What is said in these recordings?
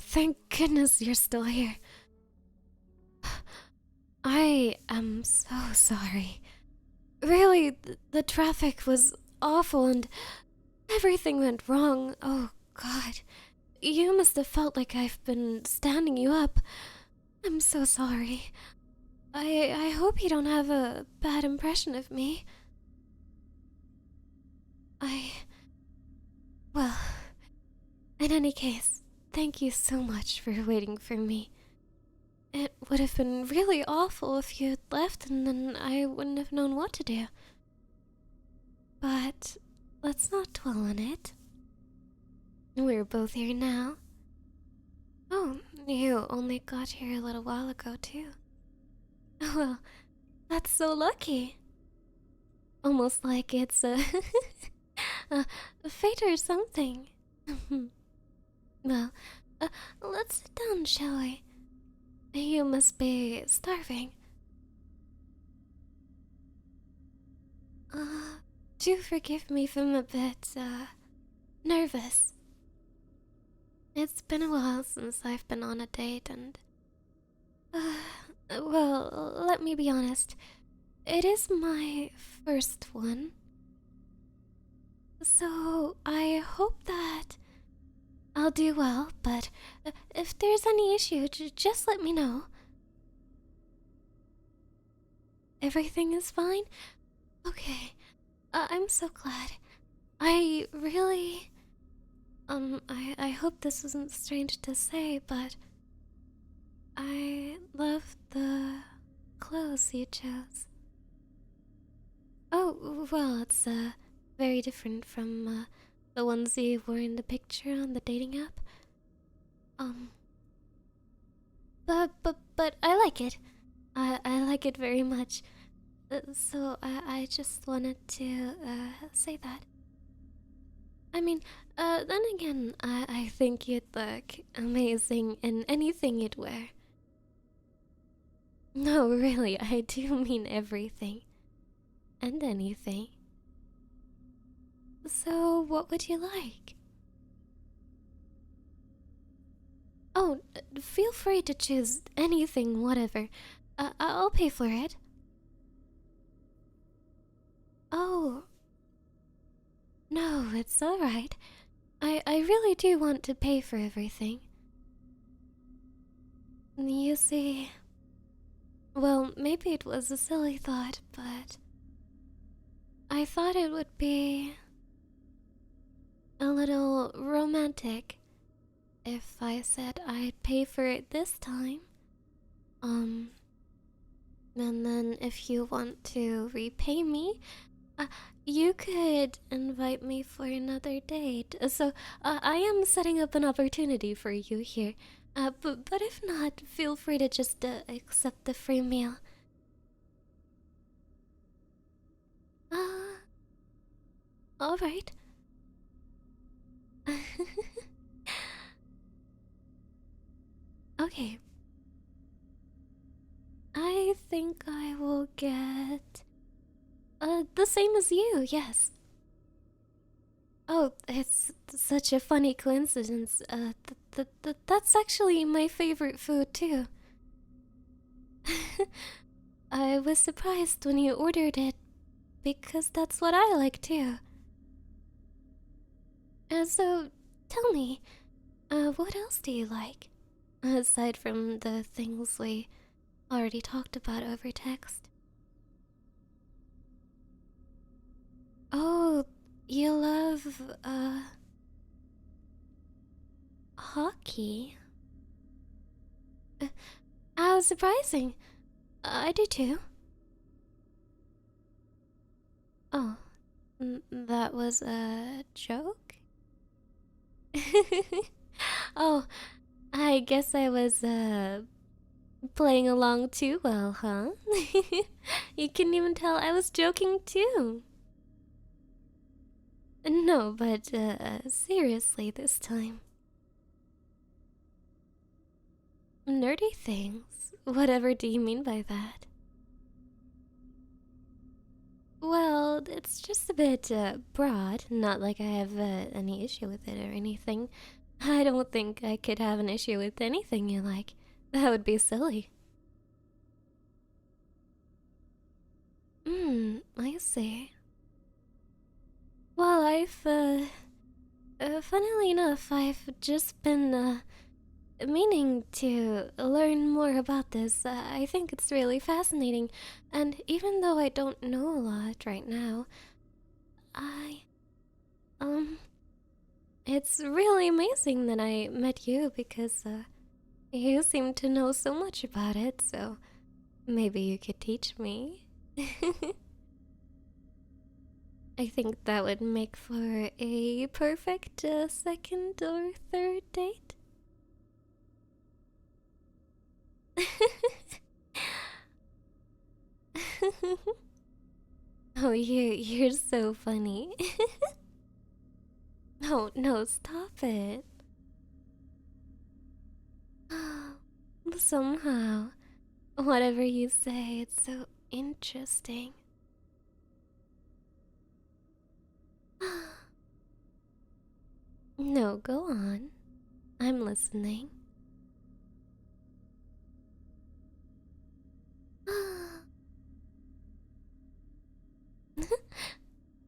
Thank goodness you're still here. I am so sorry. Really, the traffic was awful and everything went wrong. Oh, God. You must have felt like I've been standing you up. I'm so sorry. I hope you don't have a bad impression of me. Well, in any case, thank you so much for waiting for me. It would have been really awful if you'd left and then I wouldn't have known what to do. But let's not dwell on it. We're both here now. Oh, you only got here a little while ago, too. Well, that's so lucky. Almost like it's a fate or something. Well, let's sit down, shall we? You must be starving. Do forgive me if I'm a bit, nervous. It's been a while since I've been on a date and... well, let me be honest. It is my first one. So, I hope that I'll do well, but if there's any issue, just let me know. Everything is fine? Okay. I'm so glad. I really... I hope this isn't strange to say, but I love the clothes you chose. Oh, well, it's, very different from, the ones you wore in the picture on the dating app. But I like it. I like it very much. So I just wanted to, say that. I mean, then again, I think you'd look amazing in anything you'd wear. No, really, I do mean everything. And anything. So, what would you like? Oh, feel free to choose anything, whatever. I'll pay for it. Oh, no, it's alright. I really do want to pay for everything. You see... Well, maybe it was a silly thought, but... I thought it would be... a little romantic if I said I'd pay for it this time. And then if you want to repay me, you could invite me for another date. So, I am setting up an opportunity for you here. But if not, feel free to just accept the free meal. Alright. Okay. I think I will get... the same as you, yes. Oh, it's such a funny coincidence. That's actually my favorite food, too. I was surprised when you ordered it, because that's what I like, too. So, tell me, what else do you like? Aside from the things we already talked about over text. Oh, you love, hockey? How surprising. I do too. Oh, that was a joke? Oh, I guess I was, playing along too well, huh? You couldn't even tell I was joking too. No, but, seriously this time. Nerdy things? Whatever do you mean by that? Well, it's just a bit, broad. Not like I have, any issue with it or anything. I don't think I could have an issue with anything you like. That would be silly. I see. Well, funnily enough, I've just been, meaning to learn more about this. I think it's really fascinating, and even though I don't know a lot right now, I, um, it's really amazing that I met you because, you seem to know so much about it, so maybe you could teach me. I think that would make for a perfect second or third date. Oh, you're so funny. No, no, stop it. Somehow, whatever you say, it's so interesting. No, go on. I'm listening.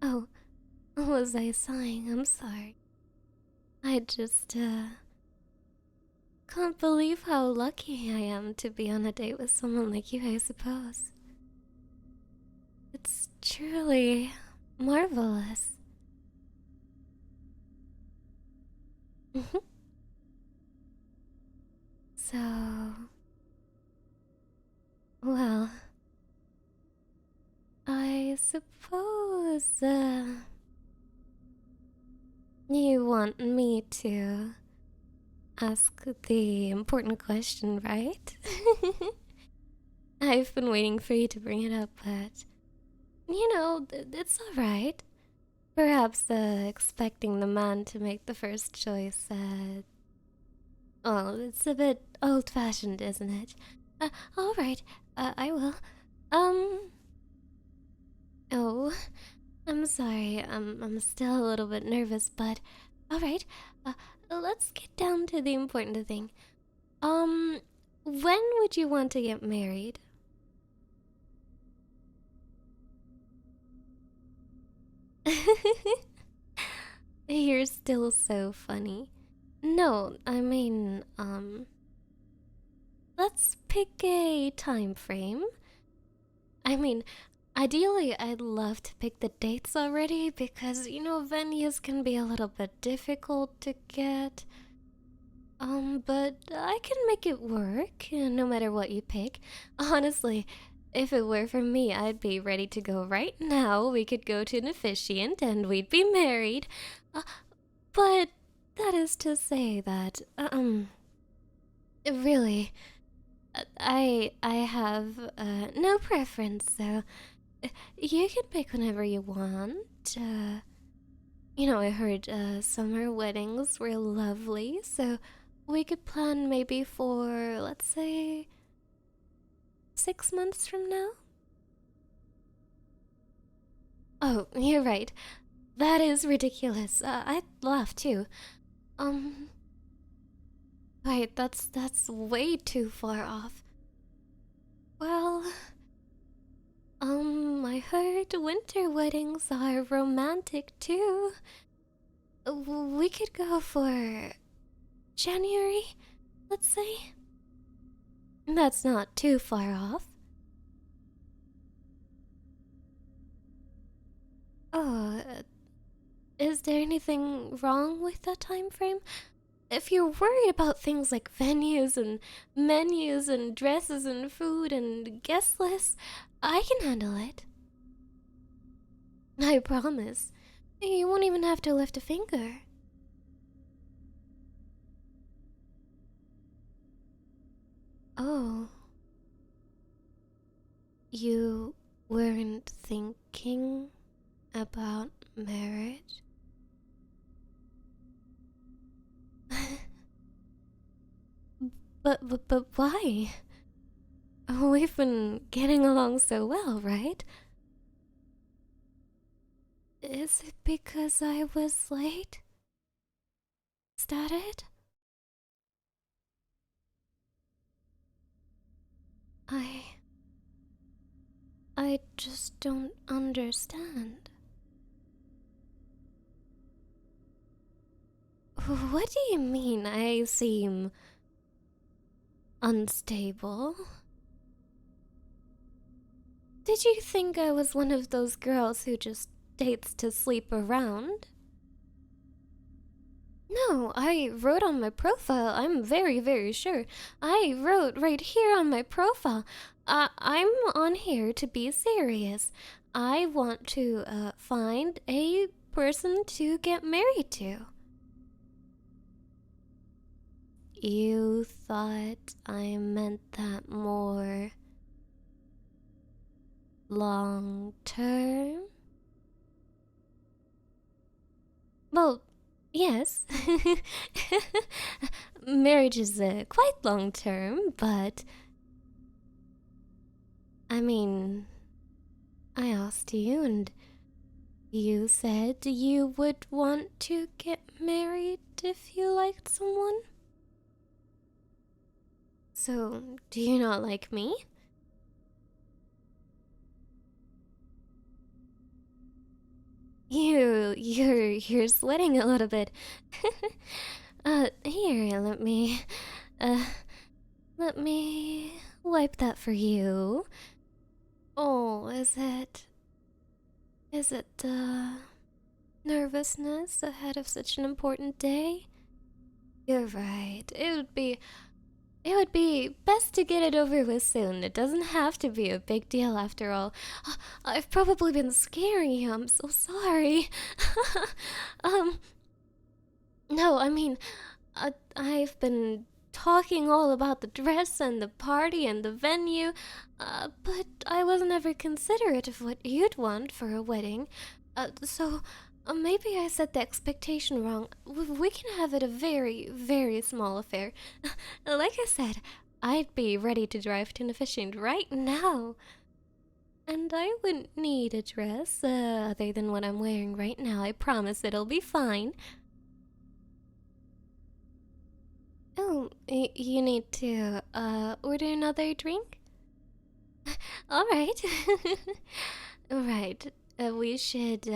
Oh, was I sighing? I'm sorry. I just, can't believe how lucky I am to be on a date with someone like you, I suppose. It's truly marvelous. So, well, I suppose, you want me to ask the important question, right? I've been waiting for you to bring it up, but it's alright. Perhaps expecting the man to make the first choice, well, it's a bit old fashioned, isn't it? Alright, I will. Um, oh, I'm sorry, I'm still a little bit nervous, but alright, uh, let's get down to the important thing. Um, when would you want to get married? You're still so funny. No, I mean, let's pick a time frame. I mean, ideally, I'd love to pick the dates already because, venues can be a little bit difficult to get. But I can make it work, no matter what you pick. Honestly, if it were for me, I'd be ready to go right now. We could go to an officiant and we'd be married. Uh, but that is to say that, really, I have no preference, so you can pick whenever you want. I heard summer weddings were lovely, so we could plan maybe for, let's say, 6 months from now. Oh, you're right. That is ridiculous. I'd laugh too. Um, wait, that's way too far off. Well, I heard winter weddings are romantic too. We could go for January, let's say. That's not too far off. Oh, is there anything wrong with that time frame? If you're worried about things like venues and menus and dresses and food and guest lists, I can handle it. I promise. You won't even have to lift a finger. Oh, you weren't thinking about marriage? But why? We've been getting along so well, right? Is it because I was late? Is that it? I. I just don't understand. What do you mean I seem unstable? Did you think I was one of those girls who just dates to sleep around? No, I wrote on my profile. I'm very, very sure. I wrote right here on my profile. I'm on here to be serious. I want to find a person to get married to. You thought I meant that more long term? Well, yes. Marriage is quite long term, but I mean, I asked you and you said you would want to get married if you liked someone. So, do you not like me? You're sweating a little bit. Here, uh, let me wipe that for you. Oh, is it, nervousness ahead of such an important day? You're right. It would be best to get it over with soon. It doesn't have to be a big deal after all. I've probably been scaring you. I'm so sorry. um, no, I mean, I've been talking all about the dress and the party and the venue, but I wasn't ever considerate of what you'd want for a wedding. So maybe I set the expectation wrong. We can have it a very, very small affair. Like I said, I'd be ready to drive to an officiant right now. And I wouldn't need a dress other than what I'm wearing right now. I promise it'll be fine. Oh, you need to order another drink? All right. All right. We should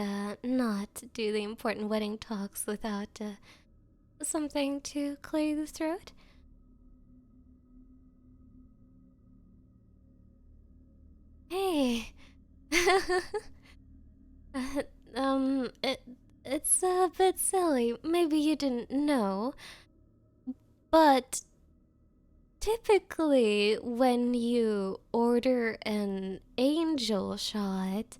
not do the important wedding talks without something to clear the throat. Hey. uh, it's a bit silly. Maybe you didn't know, but typically when you order an angel shot,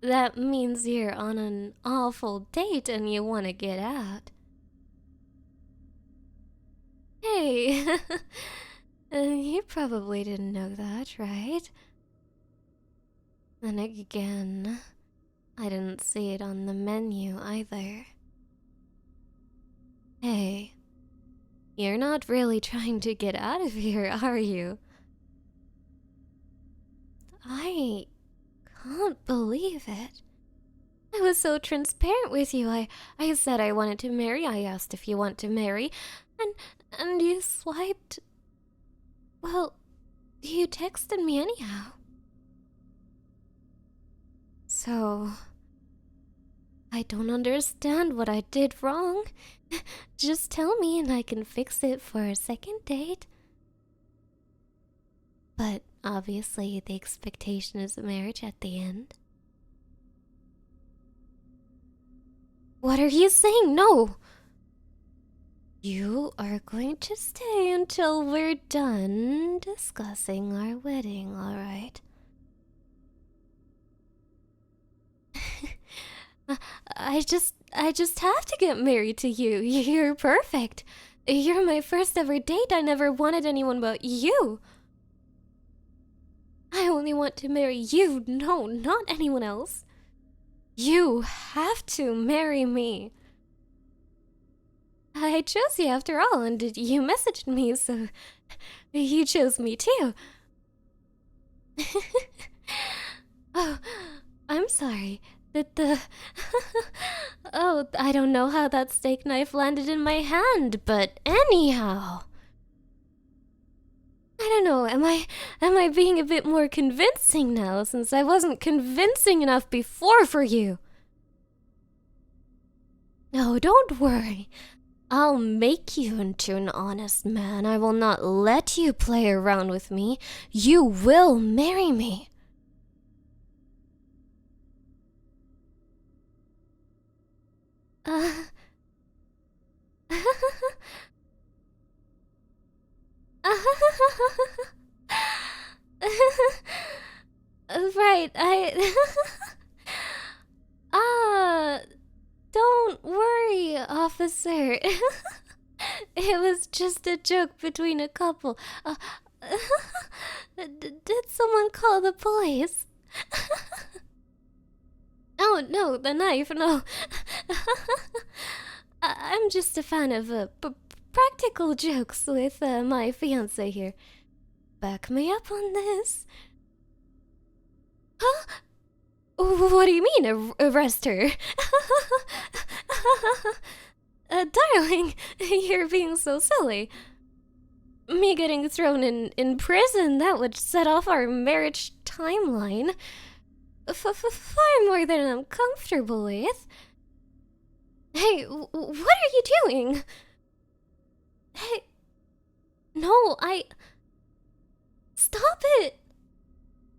that means you're on an awful date and you want to get out. Hey, you probably didn't know that, right? Then again, I didn't see it on the menu either. Hey, you're not really trying to get out of here, are you? I can't believe it. I was so transparent with you. I said I wanted to marry. I asked if you want to marry. And and you swiped. Well, you texted me anyhow. So I don't understand what I did wrong. Just tell me and I can fix it for a second date. But obviously the expectation is a marriage at the end. What are you saying? No! You are going to stay until we're done discussing our wedding, alright? I just have to get married to you. You're perfect. You're my first ever date. I never wanted anyone but you. I only want to marry you. No, not anyone else. You have to marry me. I chose you after all, and you messaged me, so you chose me too. Oh, I'm sorry. Did the... Oh, I don't know how that steak knife landed in my hand, but anyhow... I don't know, am I being a bit more convincing now, since I wasn't convincing enough before for you? No, don't worry. I'll make you into an honest man. I will not let you play around with me. You will marry me. Right, Ah, don't worry, officer. It was just a joke between a couple. Did someone call the police? Oh, no, the knife, no. I'm just a fan of practical jokes with my fiance here. Back me up on this. Huh? What do you mean, arrest her? Darling, you're being so silly. Me getting thrown in prison, that would set off our marriage timeline. Far more than I'm comfortable with. Hey, what are you doing? Hey, no, Stop it!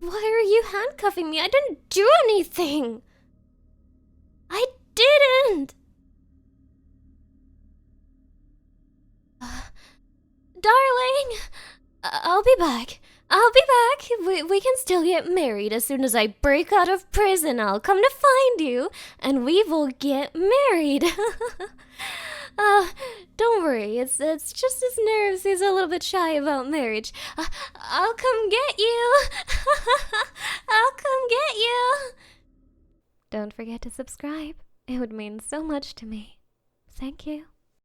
Why are you handcuffing me? I didn't do anything! I didn't! Darling! I'll be back. I'll be back. We can still get married. As soon as I break out of prison, I'll come to find you, and we will get married. Don't worry. It's just his nerves. He's a little bit shy about marriage. I'll come get you. I'll come get you. Don't forget to subscribe. It would mean so much to me. Thank you.